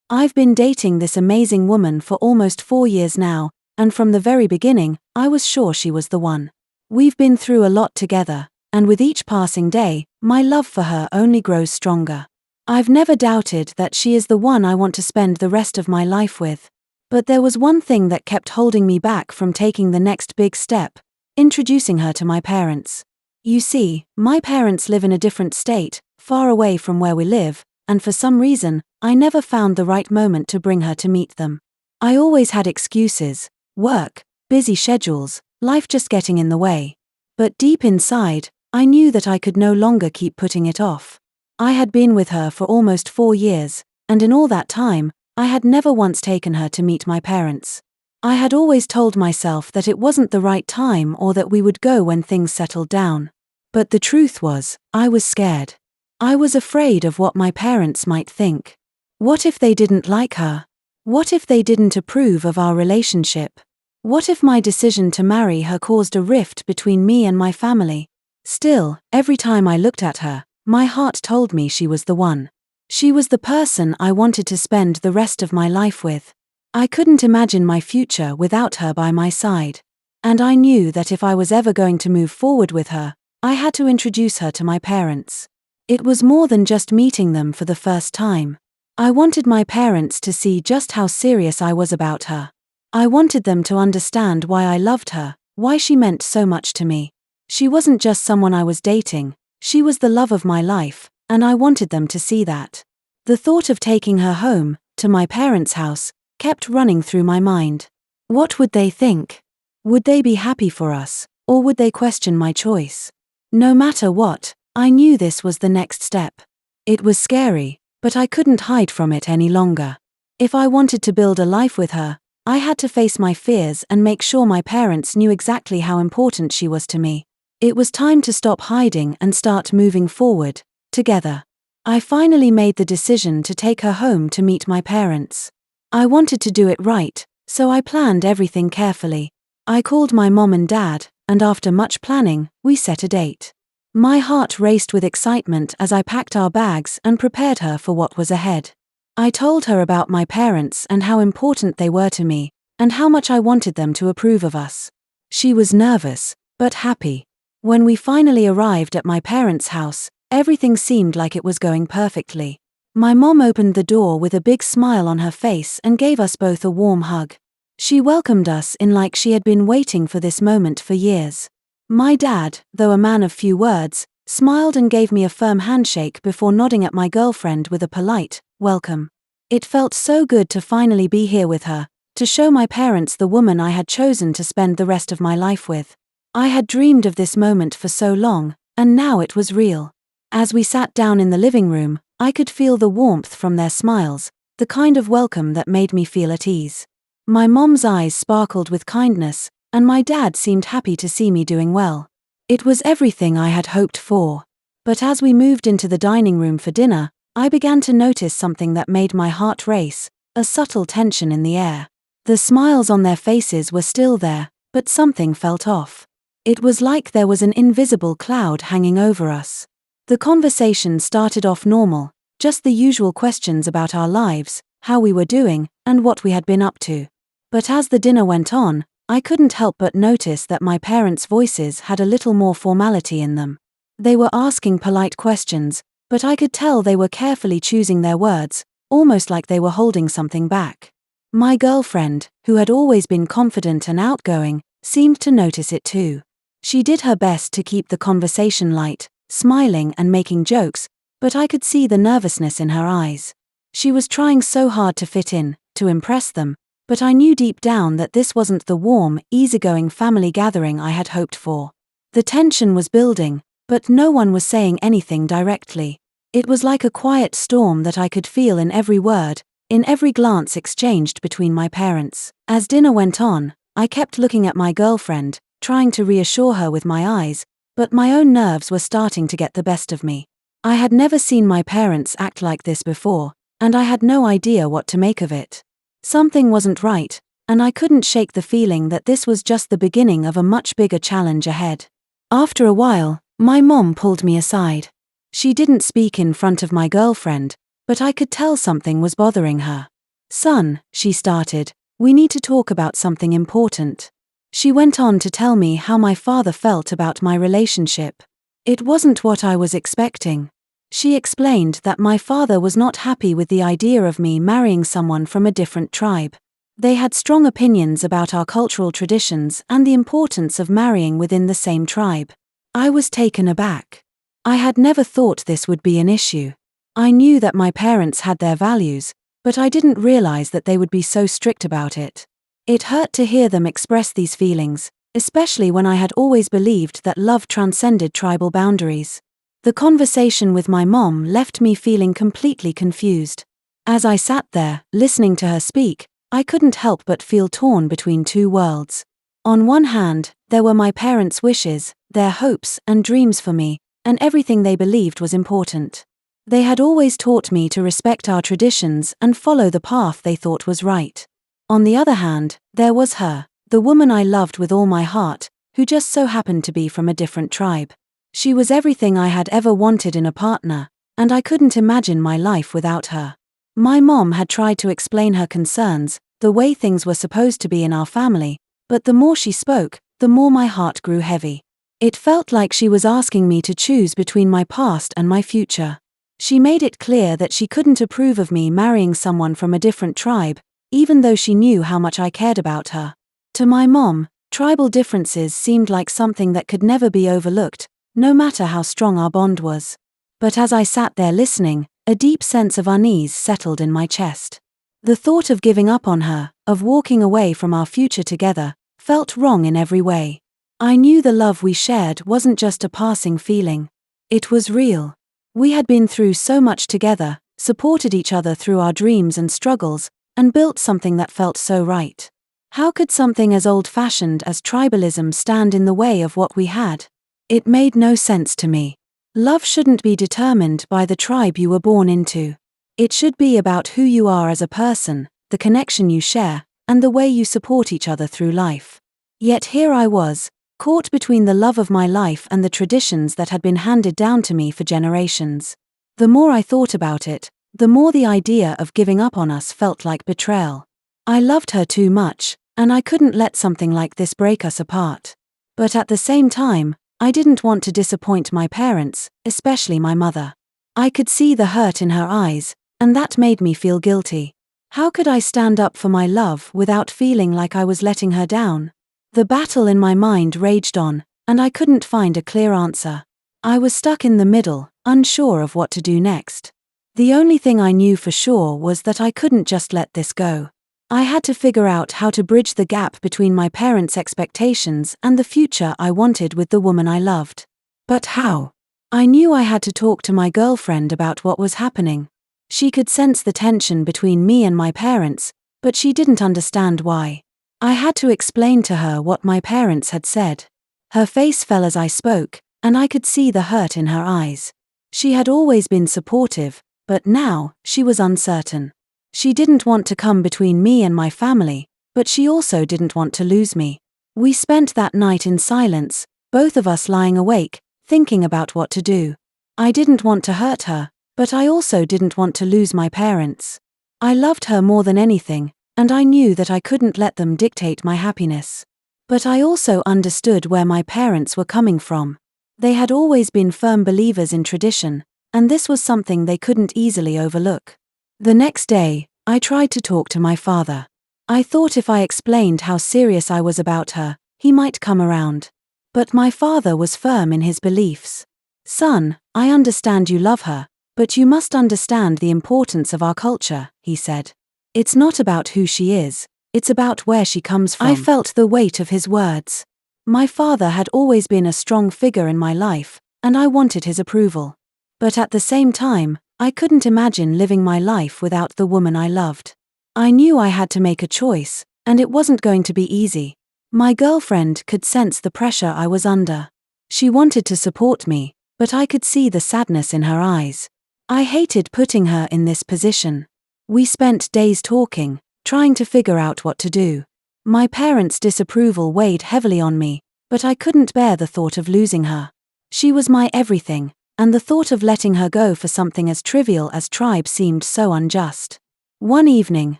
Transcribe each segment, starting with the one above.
I've been dating this amazing woman for almost 4 years now, and from the very beginning, I was sure she was the one. We've been through a lot together, and with each passing day, my love for her only grows stronger. I've never doubted that she is the one I want to spend the rest of my life with. But there was one thing that kept holding me back from taking the next big step: introducing her to my parents. You see, my parents live in a different state, far away from where we live, and for some reason, I never found the right moment to bring her to meet them. I always had excuses: work, busy schedules, life just getting in the way. But deep inside, I knew that I could no longer keep putting it off. I had been with her for almost 4 years, and in all that time, I had never once taken her to meet my parents. I had always told myself that it wasn't the right time or that we would go when things settled down. But the truth was, I was scared. I was afraid of what my parents might think. What if they didn't like her? What if they didn't approve of our relationship? What if my decision to marry her caused a rift between me and my family? Still, every time I looked at her, my heart told me she was the one. She was the person I wanted to spend the rest of my life with. I couldn't imagine my future without her by my side. And I knew that if I was ever going to move forward with her, I had to introduce her to my parents. It was more than just meeting them for the first time. I wanted my parents to see just how serious I was about her. I wanted them to understand why I loved her, why she meant so much to me. She wasn't just someone I was dating, she was the love of my life, and I wanted them to see that. The thought of taking her home, to my parents' house, kept running through my mind. What would they think? Would they be happy for us, or would they question my choice? No matter what, I knew this was the next step. It was scary, but I couldn't hide from it any longer. If I wanted to build a life with her, I had to face my fears and make sure my parents knew exactly how important she was to me. It was time to stop hiding and start moving forward, together. I finally made the decision to take her home to meet my parents. I wanted to do it right, so I planned everything carefully. I called my mom and dad, and after much planning, we set a date. My heart raced with excitement as I packed our bags and prepared her for what was ahead. I told her about my parents and how important they were to me, and how much I wanted them to approve of us. She was nervous, but happy. When we finally arrived at my parents' house, everything seemed like it was going perfectly. My mom opened the door with a big smile on her face and gave us both a warm hug. She welcomed us in like she had been waiting for this moment for years. My dad, though a man of few words, smiled and gave me a firm handshake before nodding at my girlfriend with a polite, welcome. It felt so good to finally be here with her, to show my parents the woman I had chosen to spend the rest of my life with. I had dreamed of this moment for so long, and now it was real. As we sat down in the living room, I could feel the warmth from their smiles, the kind of welcome that made me feel at ease. My mom's eyes sparkled with kindness, and my dad seemed happy to see me doing well. It was everything I had hoped for. But as we moved into the dining room for dinner, I began to notice something that made my heart race, a subtle tension in the air. The smiles on their faces were still there, but something felt off. It was like there was an invisible cloud hanging over us. The conversation started off normal, just the usual questions about our lives, how we were doing, and what we had been up to. But as the dinner went on, I couldn't help but notice that my parents' voices had a little more formality in them. They were asking polite questions, but I could tell they were carefully choosing their words, almost like they were holding something back. My girlfriend, who had always been confident and outgoing, seemed to notice it too. She did her best to keep the conversation light, smiling and making jokes, but I could see the nervousness in her eyes. She was trying so hard to fit in, to impress them, but I knew deep down that this wasn't the warm, easygoing family gathering I had hoped for. The tension was building, but no one was saying anything directly. It was like a quiet storm that I could feel in every word, in every glance exchanged between my parents. As dinner went on, I kept looking at my girlfriend, trying to reassure her with my eyes, but my own nerves were starting to get the best of me. I had never seen my parents act like this before, and I had no idea what to make of it. Something wasn't right, and I couldn't shake the feeling that this was just the beginning of a much bigger challenge ahead. After a while, my mom pulled me aside. She didn't speak in front of my girlfriend, but I could tell something was bothering her. "Son," she started, "we need to talk about something important." She went on to tell me how my father felt about my relationship. It wasn't what I was expecting. She explained that my father was not happy with the idea of me marrying someone from a different tribe. They had strong opinions about our cultural traditions and the importance of marrying within the same tribe. I was taken aback. I had never thought this would be an issue. I knew that my parents had their values, but I didn't realize that they would be so strict about it. It hurt to hear them express these feelings, especially when I had always believed that love transcended tribal boundaries. The conversation with my mom left me feeling completely confused. As I sat there, listening to her speak, I couldn't help but feel torn between two worlds. On one hand, there were my parents' wishes, their hopes and dreams for me, and everything they believed was important. They had always taught me to respect our traditions and follow the path they thought was right. On the other hand, there was her, the woman I loved with all my heart, who just so happened to be from a different tribe. She was everything I had ever wanted in a partner, and I couldn't imagine my life without her. My mom had tried to explain her concerns, the way things were supposed to be in our family, but the more she spoke, the more my heart grew heavy. It felt like she was asking me to choose between my past and my future. She made it clear that she couldn't approve of me marrying someone from a different tribe, even though she knew how much I cared about her. To my mom, tribal differences seemed like something that could never be overlooked, no matter how strong our bond was. But as I sat there listening, a deep sense of unease settled in my chest. The thought of giving up on her, of walking away from our future together, felt wrong in every way. I knew the love we shared wasn't just a passing feeling. It was real. We had been through so much together, supported each other through our dreams and struggles, and built something that felt so right. How could something as old-fashioned as tribalism stand in the way of what we had? It made no sense to me. Love shouldn't be determined by the tribe you were born into. It should be about who you are as a person, the connection you share, and the way you support each other through life. Yet here I was, caught between the love of my life and the traditions that had been handed down to me for generations. The more I thought about it, the more the idea of giving up on us felt like betrayal. I loved her too much, and I couldn't let something like this break us apart. But at the same time, I didn't want to disappoint my parents, especially my mother. I could see the hurt in her eyes, and that made me feel guilty. How could I stand up for my love without feeling like I was letting her down? The battle in my mind raged on, and I couldn't find a clear answer. I was stuck in the middle, unsure of what to do next. The only thing I knew for sure was that I couldn't just let this go. I had to figure out how to bridge the gap between my parents' expectations and the future I wanted with the woman I loved. But how? I knew I had to talk to my girlfriend about what was happening. She could sense the tension between me and my parents, but she didn't understand why. I had to explain to her what my parents had said. Her face fell as I spoke, and I could see the hurt in her eyes. She had always been supportive, but now, she was uncertain. She didn't want to come between me and my family, but she also didn't want to lose me. We spent that night in silence, both of us lying awake, thinking about what to do. I didn't want to hurt her, but I also didn't want to lose my parents. I loved her more than anything, and I knew that I couldn't let them dictate my happiness. But I also understood where my parents were coming from. They had always been firm believers in tradition, and this was something they couldn't easily overlook. The next day, I tried to talk to my father. I thought if I explained how serious I was about her, he might come around. But my father was firm in his beliefs. "Son, I understand you love her, but you must understand the importance of our culture," he said. "It's not about who she is, it's about where she comes from." I felt the weight of his words. My father had always been a strong figure in my life, and I wanted his approval. But at the same time, I couldn't imagine living my life without the woman I loved. I knew I had to make a choice, and it wasn't going to be easy. My girlfriend could sense the pressure I was under. She wanted to support me, but I could see the sadness in her eyes. I hated putting her in this position. We spent days talking, trying to figure out what to do. My parents' disapproval weighed heavily on me, but I couldn't bear the thought of losing her. She was my everything, and the thought of letting her go for something as trivial as tribe seemed so unjust. One evening,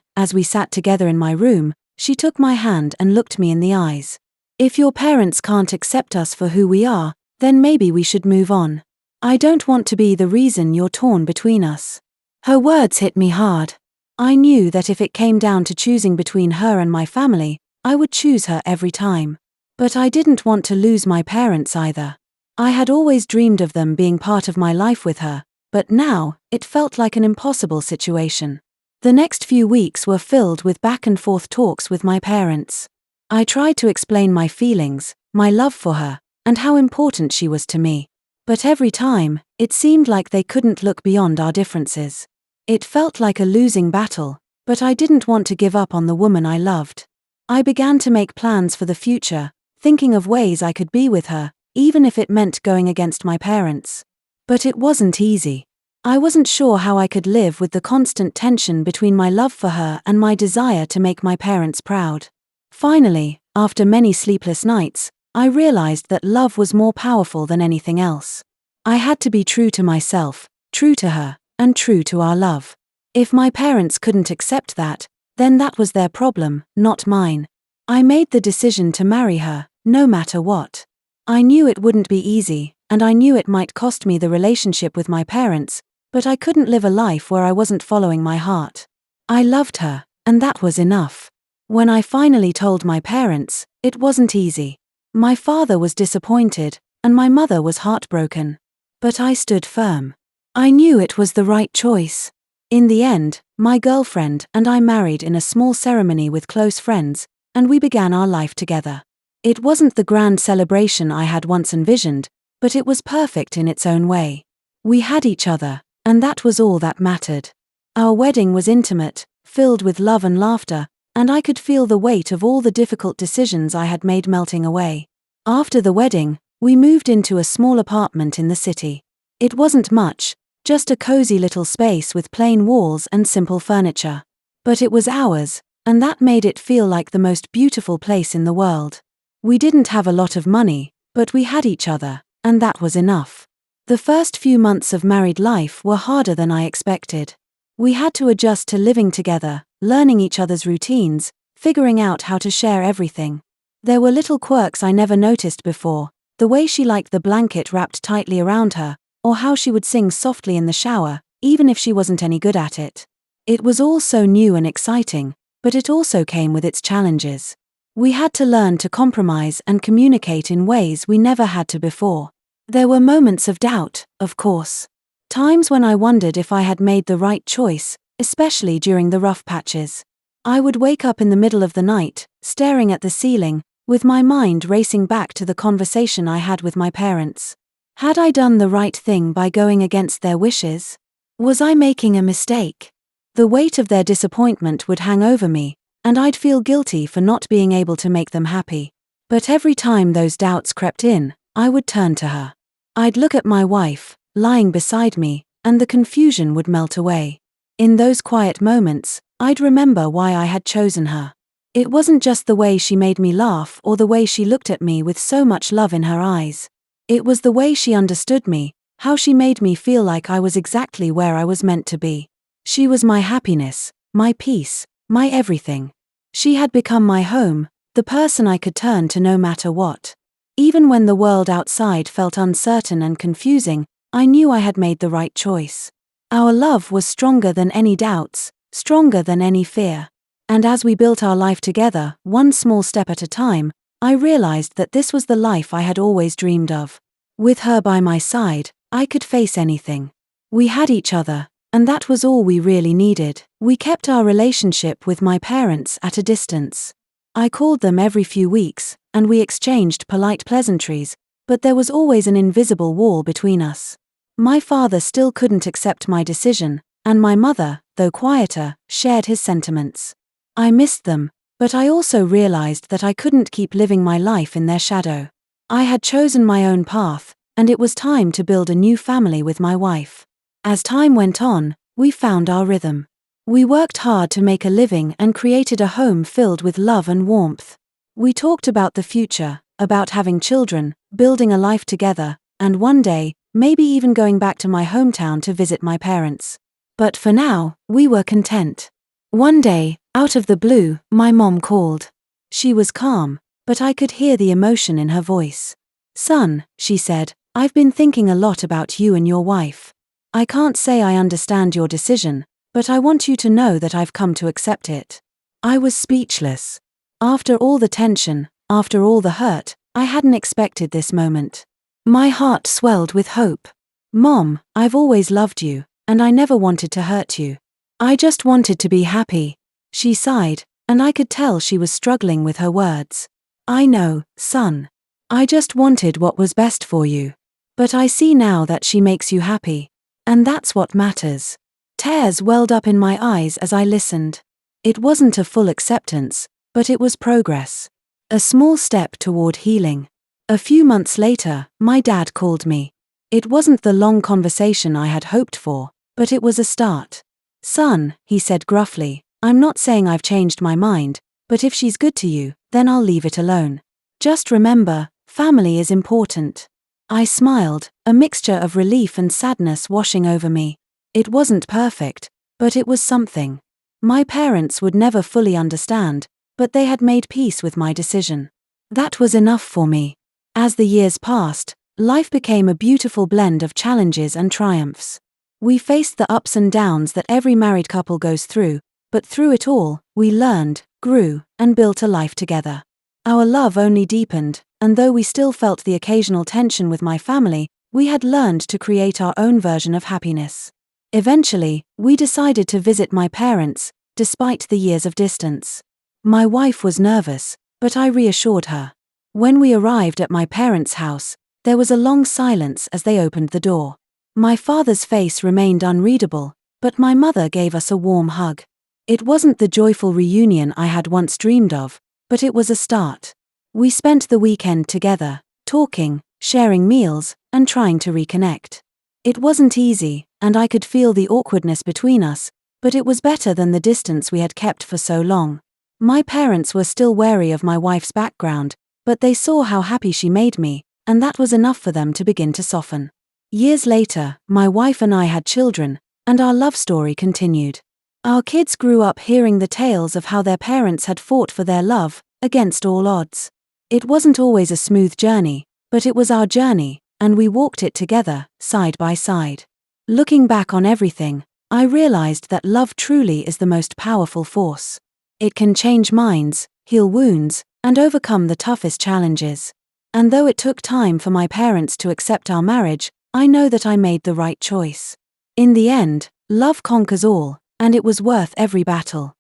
As we sat together in my room, she took my hand and looked me in the eyes. "If your parents can't accept us for who we are, then maybe we should move on. I don't want to be the reason you're torn between us." Her words hit me hard. I knew that if it came down to choosing between her and my family, I would choose her every time. But I didn't want to lose my parents either. I had always dreamed of them being part of my life with her, but now, it felt like an impossible situation. The next few weeks were filled with back and forth talks with my parents. I tried to explain my feelings, my love for her, and how important she was to me. But every time, it seemed like they couldn't look beyond our differences. It felt like a losing battle, but I didn't want to give up on the woman I loved. I began to make plans for the future, thinking of ways I could be with her, even if it meant going against my parents. But it wasn't easy. I wasn't sure how I could live with the constant tension between my love for her and my desire to make my parents proud. Finally, after many sleepless nights, I realized that love was more powerful than anything else. I had to be true to myself, true to her, and true to our love. If my parents couldn't accept that, then that was their problem, not mine. I made the decision to marry her, no matter what. I knew it wouldn't be easy, and I knew it might cost me the relationship with my parents, but I couldn't live a life where I wasn't following my heart. I loved her, and that was enough. When I finally told my parents, it wasn't easy. My father was disappointed, and my mother was heartbroken. But I stood firm. I knew it was the right choice. In the end, my girlfriend and I married in a small ceremony with close friends, and we began our life together. It wasn't the grand celebration I had once envisioned, but it was perfect in its own way. We had each other, and that was all that mattered. Our wedding was intimate, filled with love and laughter, and I could feel the weight of all the difficult decisions I had made melting away. After the wedding, we moved into a small apartment in the city. It wasn't much, just a cozy little space with plain walls and simple furniture. But it was ours, and that made it feel like the most beautiful place in the world. We didn't have a lot of money, but we had each other, and that was enough. The first few months of married life were harder than I expected. We had to adjust to living together, learning each other's routines, figuring out how to share everything. There were little quirks I never noticed before, the way she liked the blanket wrapped tightly around her, or how she would sing softly in the shower, even if she wasn't any good at it. It was all so new and exciting, but it also came with its challenges. We had to learn to compromise and communicate in ways we never had to before. There were moments of doubt, of course. Times when I wondered if I had made the right choice, especially during the rough patches. I would wake up in the middle of the night, staring at the ceiling, with my mind racing back to the conversation I had with my parents. Had I done the right thing by going against their wishes? Was I making a mistake? The weight of their disappointment would hang over me, and I'd feel guilty for not being able to make them happy. But every time those doubts crept in, I would turn to her. I'd look at my wife, lying beside me, and the confusion would melt away. In those quiet moments, I'd remember why I had chosen her. It wasn't just the way she made me laugh or the way she looked at me with so much love in her eyes. It was the way she understood me, how she made me feel like I was exactly where I was meant to be. She was my happiness, my peace, my everything. She had become my home, the person I could turn to no matter what. Even when the world outside felt uncertain and confusing, I knew I had made the right choice. Our love was stronger than any doubts, stronger than any fear. And as we built our life together, one small step at a time, I realized that this was the life I had always dreamed of. With her by my side, I could face anything. We had each other, and that was all we really needed. We kept our relationship with my parents at a distance. I called them every few weeks, and we exchanged polite pleasantries, but there was always an invisible wall between us. My father still couldn't accept my decision, and my mother, though quieter, shared his sentiments. I missed them, but I also realized that I couldn't keep living my life in their shadow. I had chosen my own path, and it was time to build a new family with my wife. As time went on, we found our rhythm. We worked hard to make a living and created a home filled with love and warmth. We talked about the future, about having children, building a life together, and one day, maybe even going back to my hometown to visit my parents. But for now, we were content. One day, Out of the blue, my mom called. She was calm, but I could hear the emotion in her voice. "Son," she said, "I've been thinking a lot about you and your wife. I can't say I understand your decision, but I want you to know that I've come to accept it." I was speechless. After all the tension, after all the hurt, I hadn't expected this moment. My heart swelled with hope. "Mom, I've always loved you, and I never wanted to hurt you. I just wanted to be happy." She sighed, and I could tell she was struggling with her words. "I know, son. I just wanted what was best for you. But I see now that she makes you happy. And that's what matters." Tears welled up in my eyes as I listened. It wasn't a full acceptance, but it was progress. A small step toward healing. A few months later, my dad called me. It wasn't the long conversation I had hoped for, but it was a start. "Son," he said gruffly, "I'm not saying I've changed my mind, but if she's good to you, then I'll leave it alone. Just remember, family is important." I smiled, a mixture of relief and sadness washing over me. It wasn't perfect, but it was something. My parents would never fully understand, but they had made peace with my decision. That was enough for me. As the years passed, life became a beautiful blend of challenges and triumphs. We faced the ups and downs that every married couple goes through, but through it all, we learned, grew, and built a life together. Our love only deepened, and though we still felt the occasional tension with my family, we had learned to create our own version of happiness. Eventually, we decided to visit my parents, despite the years of distance. My wife was nervous, but I reassured her. When we arrived at my parents' house, there was a long silence as they opened the door. My father's face remained unreadable, but my mother gave us a warm hug. It wasn't the joyful reunion I had once dreamed of, but it was a start. We spent the weekend together, talking, sharing meals, and trying to reconnect. It wasn't easy, and I could feel the awkwardness between us, but it was better than the distance we had kept for so long. My parents were still wary of my wife's background, but they saw how happy she made me, and that was enough for them to begin to soften. Years later, my wife and I had children, and our love story continued. Our kids grew up hearing the tales of how their parents had fought for their love, against all odds. It wasn't always a smooth journey, but it was our journey, and we walked it together, side by side. Looking back on everything, I realized that love truly is the most powerful force. It can change minds, heal wounds, and overcome the toughest challenges. And though it took time for my parents to accept our marriage, I know that I made the right choice. In the end, love conquers all, and it was worth every battle.